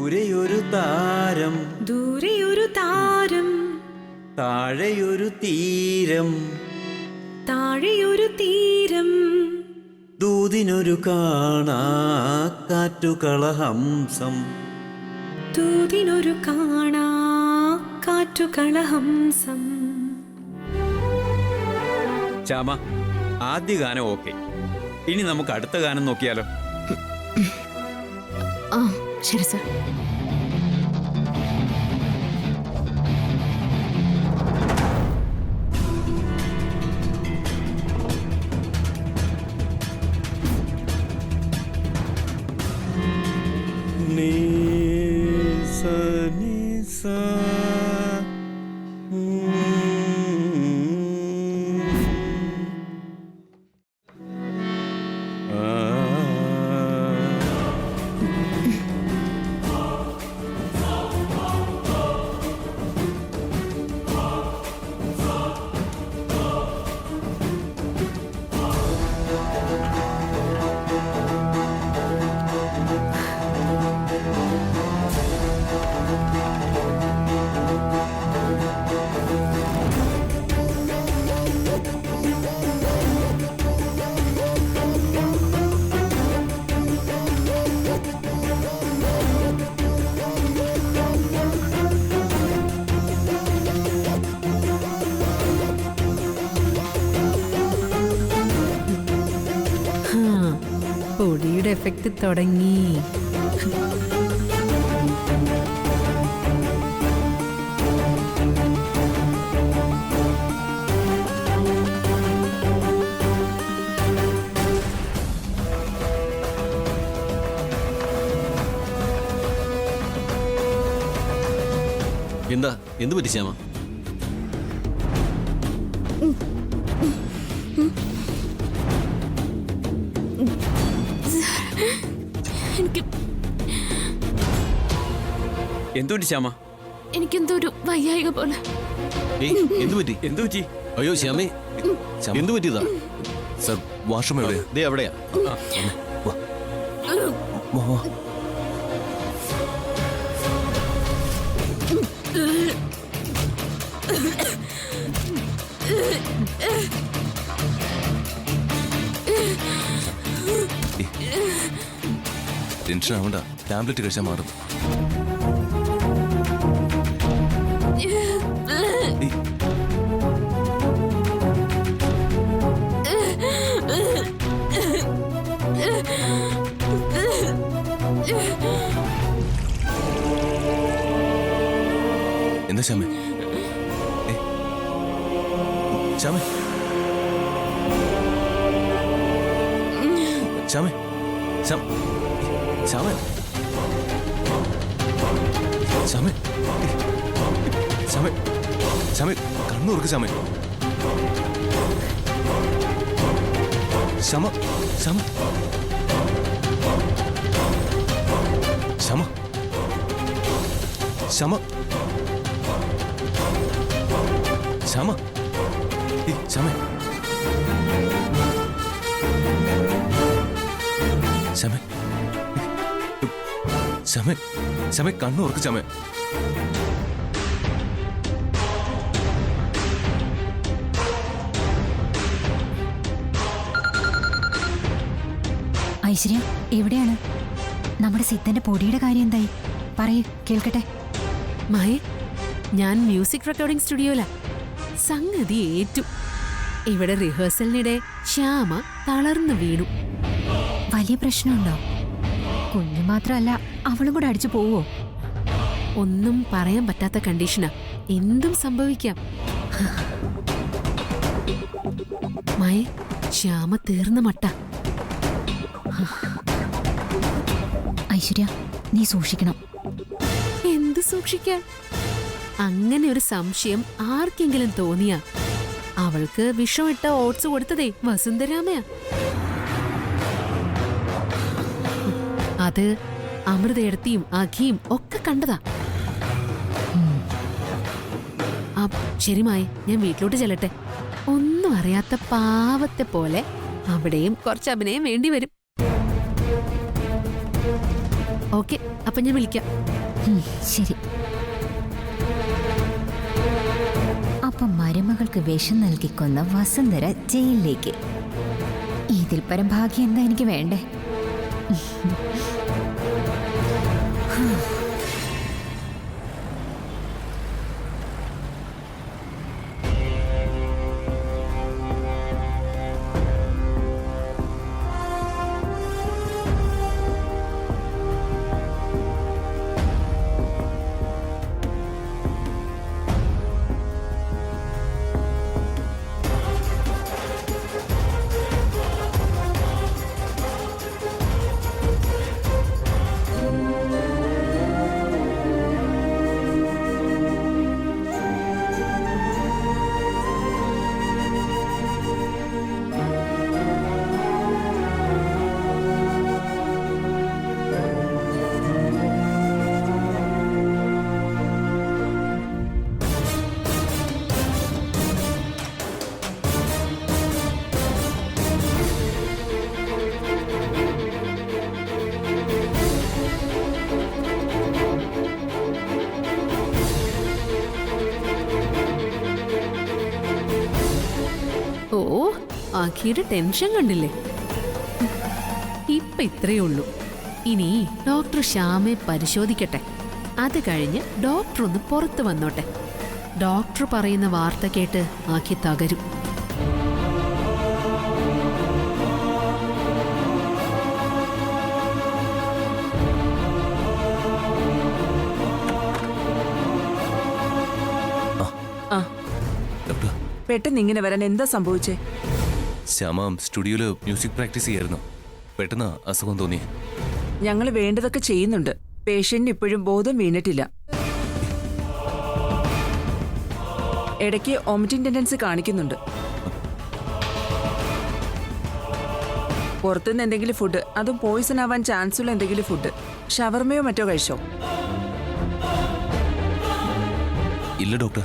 ദൂരെയൊരു താരം ദൂരെയൊരു താരം താഴെയൊരു തീരം താഴെയൊരു തീരം ദൂതിനൊരു കാണാ കാറ്റുകളഹംസം ദൂതിനൊരു കാണാ കാറ്റുകളഹംസം. ചാമ, ആദ്യ ഗാനം ഓക്കെ. ഇനി നമുക്ക് അടുത്ത ഗാനം നോക്കിയാലോ? ആ ശരി സർ. പൊടിയുടെ എഫക്റ്റ് തുടങ്ങി. എന്താ എന്ത് പറ്റി ശ്യാമ? എന്തുപറ്റി ശ്യാമ? എനിക്കെന്തോ ഒരു വയ്യായിക പോലെ. എന്ത് പറ്റി? എന്തു പറ്റി? അയ്യോ ശ്യാമേ, എന്ത് പറ്റിയതാ? സർ, വാഷ്റൂം എവിടെയാ? ദേ അവിടെയാ. ടെൻഷൻ ആവണ്ട, ടാബ്ലറ്റ് കഴിച്ചാൽ മാറും. എന്താ ശ്യാമേ? ശ്യാമേ, ശ്യാമേ, ശ്യാമേ, ശ്യാമേ, ശ്യാമേ, ശ്യാമേ, കണ്ണു തുറക്ക് ശ്യാമേ. ശ്യാമ, ശ്യാമ, ശ്യാമ, ശ്യാമ, ശ്യാമ, ശ്യാമേ, ശ്യാമേ, ശ്യാമേ, ശ്യാമേ, കണ്ണു തുറക്ക് ശ്യാമേ. ഐശ്വര്യ, എവിടെയാണ്? നമ്മുടെ സിദ്ധന്റെ പൊടിയുടെ കാര്യം എന്തായി? പറയൂ, കേൾക്കട്ടെ. മായ, ഞാൻ മ്യൂസിക് റെക്കോർഡിംഗ് സ്റ്റുഡിയോയിലാ. സംഗതി ഏറ്റു. ഇവിടെ റിഹേഴ്സലിനിടെ ശ്യാമ തളർന്നു വീണു. വലിയ പ്രശ്നമുണ്ടോ? കുഞ്ഞു മാത്രമല്ല, അവളും കൂടെ അടിച്ചു പോവോ? ഒന്നും പറയാൻ പറ്റാത്ത കണ്ടീഷനാ. എന്തും സംഭവിക്കാം. മായ, ശ്യാമ തീർന്ന മട്ട. ഐശ്വര്യ, നീ സൂക്ഷിക്കണം. എന്ത് സൂക്ഷിക്കാൻ? അങ്ങനെ ഒരു സംശയം ആർക്കെങ്കിലും തോന്നിയാ അവൾക്ക് വിഷമിട്ട ഓട്സ് കൊടുത്തതേ വസുന്ധരാമയാ. അത് അമൃതയെടുത്തിയും അഖിയും ഒക്കെ കണ്ടതാ. ശരി മായി, ഞാൻ വീട്ടിലോട്ട് ചെല്ലട്ടെ. ഒന്നും അറിയാത്ത പാവത്തെ പോലെ അവിടെയും കുറച്ച് അഭിനയം വേണ്ടി വരും. ഓക്കെ, അപ്പൊ ഞാൻ വിളിക്കാം. ശരി. അപ്പം മരുമകൾക്ക് വിഷം നൽകിക്കൊന്ന വസുന്ധര ജയിലിലേക്ക്. ഇതിൽ പരം ഭാഗ്യം എന്താ എനിക്ക് വേണ്ടേ? ഓ, ആഖിയുടെ ടെൻഷൻ കണ്ടില്ലേ? ഇപ്പൊ ഇത്രയേ ഉള്ളൂ. ഇനി ഡോക്ടർ ശ്യാമെ പരിശോധിക്കട്ടെ. അത് കഴിഞ്ഞ് ഡോക്ടർ ഒന്ന് പുറത്തു വന്നോട്ടെ. ഡോക്ടർ പറയുന്ന വാർത്ത കേട്ട് ആഖി തകരും. ഡോക്ടർ, പെട്ടെന്ന് ഇങ്ങനെ വരാൻ എന്താ സംഭവിച്ചേ? ശ്യാമ സ്റ്റുഡിയോയില് മ്യൂസിക് പ്രാക്ടീസ് ചെയ്യായിരുന്നു. പെട്ടെന്ന് അസുഖം തോന്നി. ഞങ്ങൾ വേണ്ടതൊക്കെ ചെയ്യുന്നുണ്ട്. പേഷ്യന്റിന് ഇപ്പോഴും ബോധം വീണിട്ടില്ല. ഇടയ്ക്ക് വോമിറ്റിംഗ് ടെൻഡൻസി കാണിക്കുന്നുണ്ട്. പുറത്തുനിന്ന് എന്തെങ്കിലും ഫുഡ്, അതും പോയിസൺ ആവാൻ ചാൻസ് ഉള്ള എന്തെങ്കിലും ഫുഡ്, ഷവർമയോ മറ്റോ കഴിച്ചോ? ഇല്ല ഡോക്ടർ.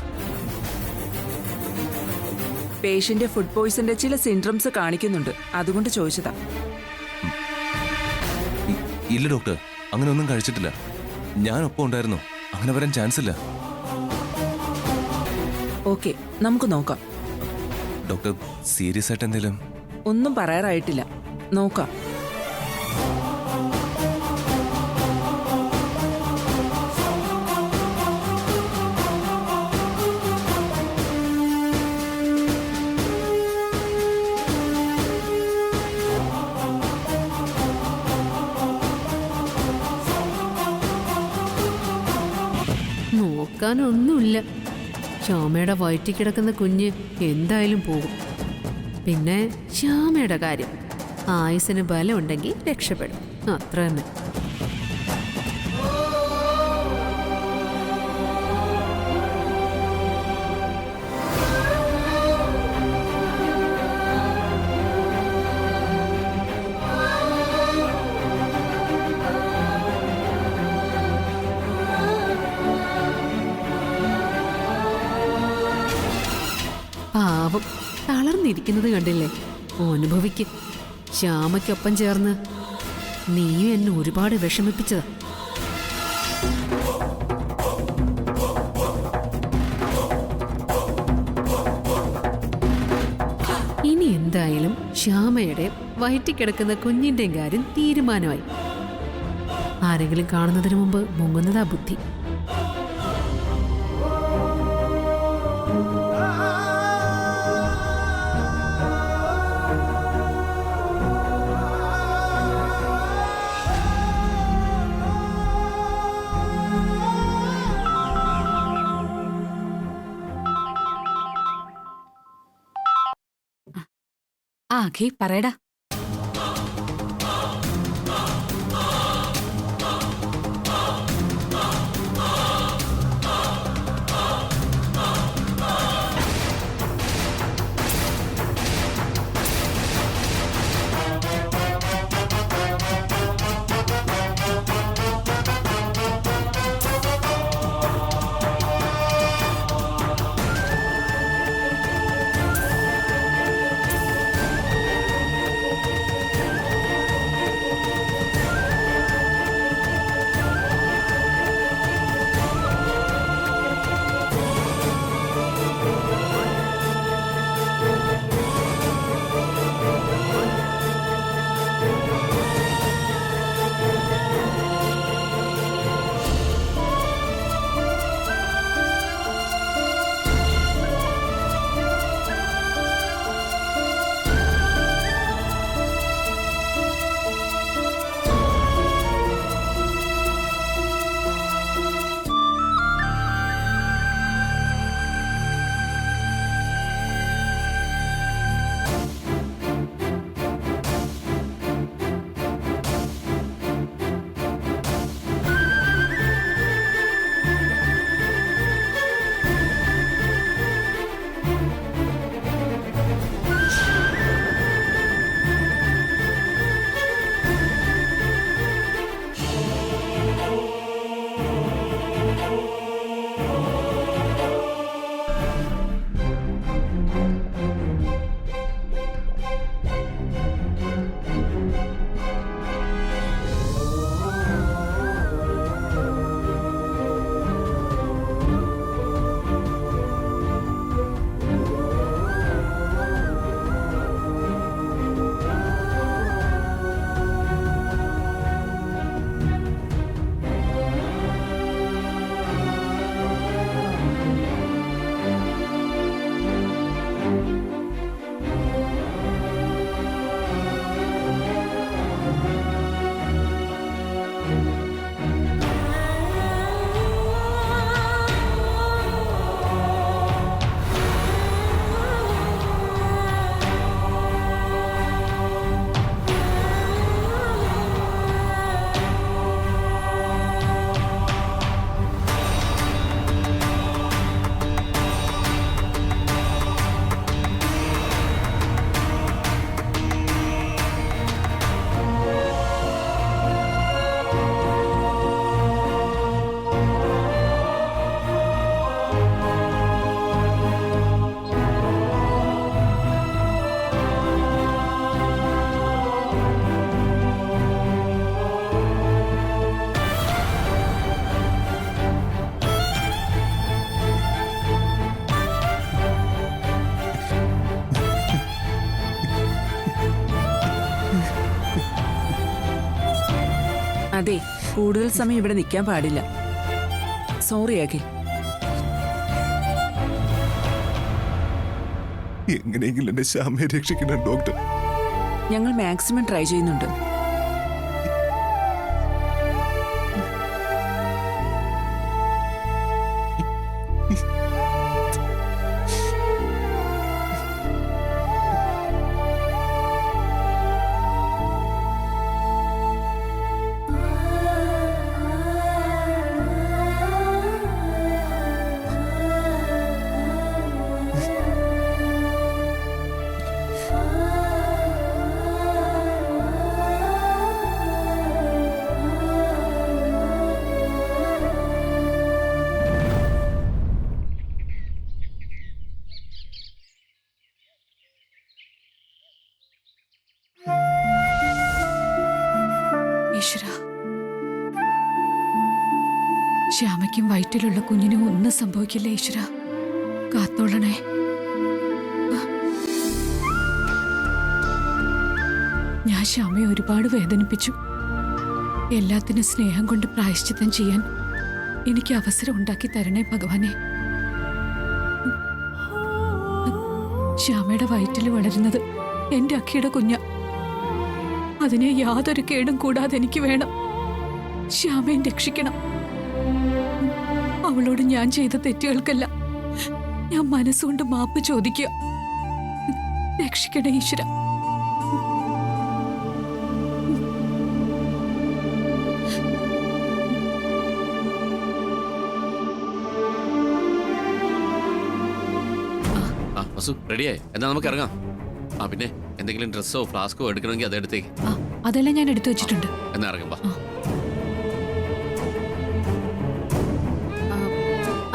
പേഷ്യന്റ് ഫുഡ് പോയിസന്റെ ചില സിൻഡ്രംസ് കാണിക്കുന്നുണ്ട്, അതുകൊണ്ട് ചോദിച്ചതാ. ഇല്ല ഡോക്ടർ, അങ്ങനെ ഒന്നും കഴിച്ചിട്ടില്ല. ഞാനൊപ്പം ഉണ്ടായിരുന്നു. അങ്ങനെ വരാൻ ചാൻസ് ഇല്ല. ഓക്കെ, നമുക്ക് നോക്കാം. ഡോക്ടർ, സീരിയസ് ആയിട്ട് എന്തെങ്കിലും? ഒന്നും പറയാറായിട്ടില്ല, നോക്കാം. നോക്കാനൊന്നുമില്ല. ശ്യാമയുടെ വയറ്റിൽ കിടക്കുന്ന കുഞ്ഞ് എന്തായാലും പോകും. പിന്നെ ശ്യാമയുടെ കാര്യം, ആയുസിന് ബലം ഉണ്ടെങ്കിൽ രക്ഷപ്പെടും, അത്ര തന്നെ. പാവം തളർന്നിരിക്കുന്നത് കണ്ടില്ലേ? അനുഭവിക്ക്. ശ്യാമയ്ക്കൊപ്പം ചേർന്ന് നീയും എന്നെ ഒരുപാട് വിഷമിപ്പിച്ചതാ. ഇനി എന്തായാലും ശ്യാമയുടെ വയറ്റിൽ കിടക്കുന്ന കുഞ്ഞിന്റെയും കാര്യം തീരുമാനമായി. ആരെങ്കിലും കാണുന്നതിന് മുമ്പ് മുങ്ങുന്നതാ ബുദ്ധി. ആഖി പറയടാ. കൂടുതൽ സമയം ഇവിടെ നിൽക്കാൻ പാടില്ല. സോറി അഖിൽ. എങ്ങനെയെങ്കിലും എന്റെ ശ്യാമയെ രക്ഷിക്കണം ഡോക്ടർ. ഞങ്ങൾ മാക്സിമം ട്രൈ ചെയ്യുന്നുണ്ട്. ഈശ്വര, ശ്യാമയ്ക്കും വയറ്റിലുള്ള കുഞ്ഞിനും ഒന്നും സംഭവിക്കില്ല ഈശ്വര. കാത്തോളണേ. ഞാൻ ശ്യാമയെ ഒരുപാട് വേദനിപ്പിച്ചു. എല്ലാത്തിനും സ്നേഹം കൊണ്ട് പ്രായശ്ചിത്തം ചെയ്യാൻ എനിക്ക് അവസരം ഉണ്ടാക്കി തരണേ ഭഗവാനെ. ശ്യാമയുടെ വയറ്റിൽ വളരുന്നത് എന്റെ അഖിയുടെ കുഞ്ഞ. അതിനെ യാതൊരു കേടും കൂടാതെ എനിക്ക് വേണം. ശ്യാമയെ രക്ഷിക്കണം. അവളോട് ഞാൻ ചെയ്ത തെറ്റുകൾക്കല്ല ഞാൻ മനസ്സുകൊണ്ട് മാപ്പ് ചോദിക്കുക. രക്ഷിക്കണേ ഈശ്വര. റെഡിയായി? എന്നാ നമുക്ക് ഇറങ്ങാം. പിന്നെ എന്തെങ്കിലും ഡ്രസ്സോ ഫ്ലാസ്കോ എടുക്കണമെങ്കിൽ അതെടുത്തേക്ക്. അതെല്ലാം ഞാൻ എടുത്തു വെച്ചിട്ടുണ്ട്. എന്നാ ഇറങ്ങുമ്പോ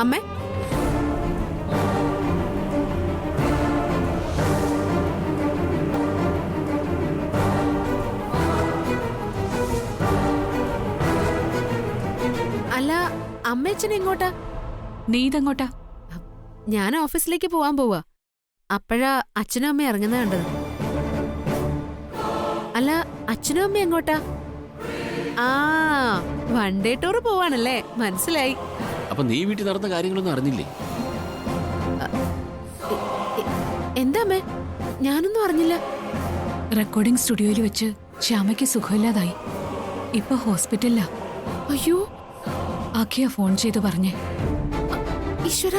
അമ്മേ, അല്ല അമ്മയച്ഛൻ എങ്ങോട്ടാ? നീ ഇതെങ്ങോട്ടാ? ഞാൻ ഓഫീസിലേക്ക് പോവാൻ പോവാ. അപ്പോഴാ അച്ഛനും അമ്മയും ഇറങ്ങുന്നത് കണ്ടത്. അല്ല അച്ഛനും അമ്മയും എങ്ങോട്ടാ? ആ, വൺ ഡേ ടൂർ പോവാണല്ലേ, മനസ്സിലായി. അപ്പൊ നീ വീട്ടിൽ നടന്ന കാര്യങ്ങളൊന്നും അറിഞ്ഞില്ലേ? എന്താ അമ്മേ, ഞാനൊന്നും അറിഞ്ഞില്ല. റെക്കോർഡിംഗ് സ്റ്റുഡിയോയിൽ വെച്ച് ശ്യാമയ്ക്ക് സുഖമില്ലാതായി. ഇപ്പൊ ഹോസ്പിറ്റലിലാ. അയ്യോ, അഖിയ ഫോൺ ചെയ്ത് പറഞ്ഞേ. ഈശ്വര,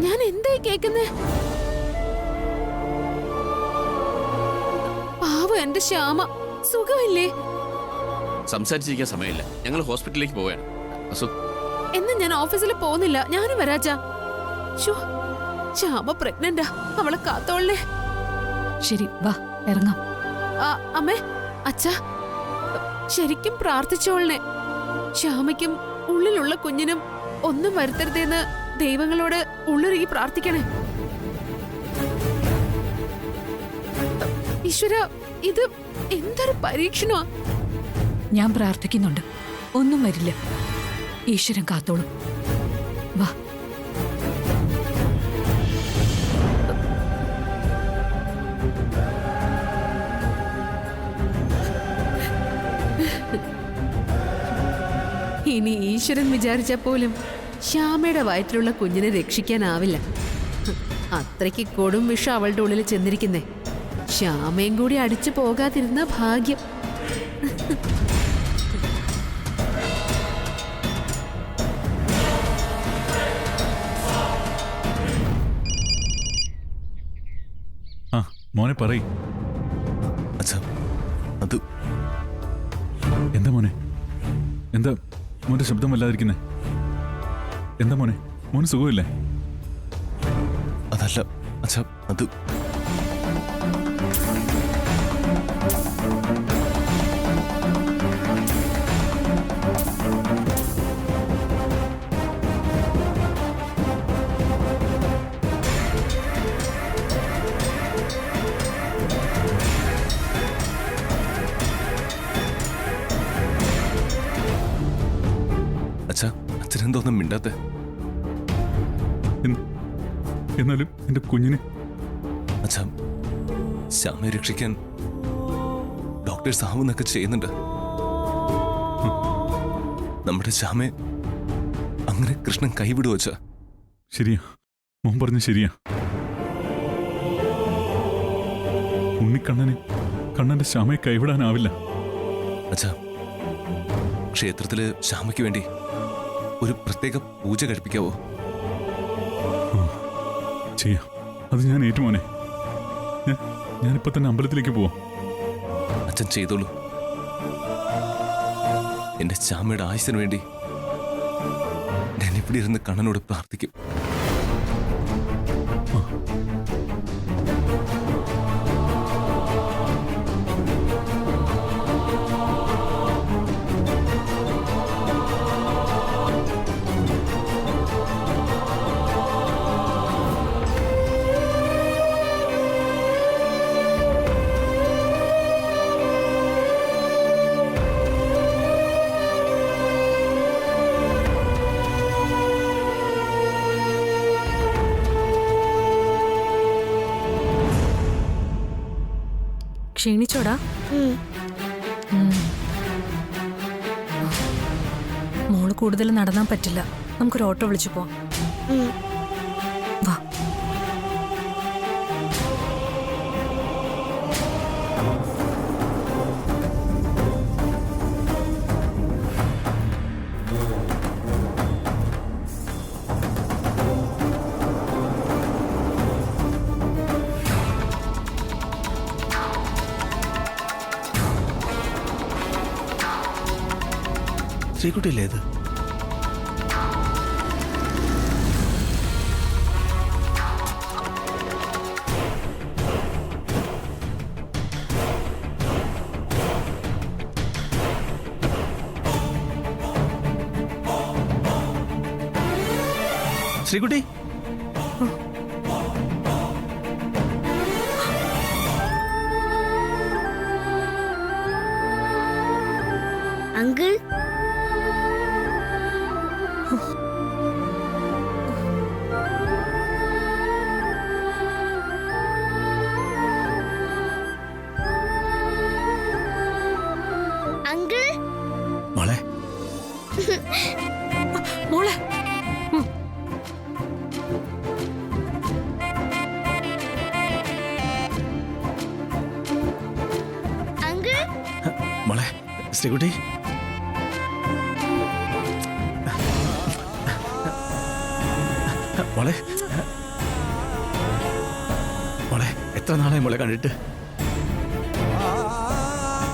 ഞാൻ എന്തായി കേക്കുന്നേ? പാവം എന്റെ ശ്യാമ, സുഖമില്ലേ? സംസാരിച്ചിരിക്കാൻ സമയമില്ല, ഞങ്ങൾ ഹോസ്പിറ്റലിലേക്ക് പോവുകയാണ്. എന്ന് ഞാൻ ഓഫീസിൽ പോകുന്നില്ല, ഞാനും വരാച്ചാ. ശ്യാമ പ്രഗ്നന്റാ, അവളെ കാത്തോളേ. ശരി, വാ ഇറങ്ങാം. അമ്മേ, അച്ഛാ, ശരിക്കും പ്രാർത്ഥിച്ചോളനെ. ശ്യാമയ്ക്കും ഉള്ളിലുള്ള കുഞ്ഞിനും ഒന്നും വരുത്തരുതെന്ന് ദൈവങ്ങളോട് ഉള്ളുരുകി പ്രാർത്ഥിക്കണേ. ഈശ്വര, ഇത് എന്തൊരു പരീക്ഷണമാ. ഞാൻ പ്രാർത്ഥിക്കുന്നുണ്ട്, ഒന്നും വരില്ല. ഈശ്വരൻ കാത്തോളും. വാ. ഇനി ഈശ്വരൻ വിചാരിച്ച പോലും ശ്യാമയുടെ വയറ്റിലുള്ള കുഞ്ഞിനെ രക്ഷിക്കാനാവില്ല. അത്രയ്ക്ക് കൊടും വിഷം അവളുടെ ഉള്ളിൽ ചെന്നിരിക്കുന്നേ. ശ്യാമയും കൂടി അടിച്ചു പോകാതിരുന്ന ഭാഗ്യം. മോനെ പറയ്. അച്ഛാ, അത് എന്താ മോനെ? എന്താ മോന്റെ ശബ്ദം വല്ലാതിരിക്കുന്നേ? എന്താ മോനെ, മോന് സുഖമില്ലേ? അതല്ല അച്ഛാ, അത് അച്ഛനെന്തോന്നും മിണ്ടാത്തെ? എന്നാലും എന്റെ കുഞ്ഞിനെ അച്ഛാ, ശ്യാമയെ രക്ഷിക്കാൻ ഡോക്ടേഴ്സ് ആവുന്നൊക്കെ ചെയ്യുന്നുണ്ട്. നമ്മുടെ ശ്യാമെ അങ്ങനെ കൃഷ്ണൻ കൈവിടുവോ അച്ഛാ? ശരിയാ, മോൻ പറഞ്ഞ ശരിയാ. ഉണ്ണിക്കണ്ണന് കണ്ണന്റെ ശ്യാമയെ കൈവിടാനാവില്ല. അച്ഛാ, ക്ഷേത്രത്തില് ശ്യാമയ്ക്ക് വേണ്ടി ഒരു പ്രത്യേക പൂജ കഴിപ്പിക്കാവോ? ചെയ്യാം, അത് ഞാൻ ഏറ്റുമോനെ. ഞാനിപ്പോ തന്നെ അമ്പലത്തിലേക്ക് പോവാം. അച്ഛൻ ചെയ്തോളൂ. എന്റെ ശ്യാമയുടെ ആയുസിന് വേണ്ടി ഞാൻ ഇവിടെ ഇരുന്ന് കണ്ണനോട് പ്രാർത്ഥിക്കും. ക്ഷീണിച്ചോടാ? മോള് കൂടുതൽ നടന്നാൻ പറ്റില്ല. നമുക്കൊരു ഓട്ടോ വിളിച്ചു പോവാം. വാ. ശ്രീകുട്ടിയല്ലേ ഇത്? ശ്രീകുട്ടി, അങ്കിൾ, അങ്കിൾ, മോളെ മോളെ. അങ്കിൾ, മോളെ ശ്രീകുട്ടി, മോളെ മോളെ എത്ര നാളായി മോളെ കണ്ടിട്ട്?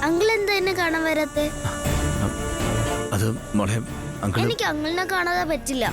അങ്കിൾ എന്താ എന്നെ കാണാൻ വരാത്തെ? അത് മോളെ അങ്കിൾ എനിക്ക് അങ്കിളിനെ കാണാതെ പറ്റില്ല.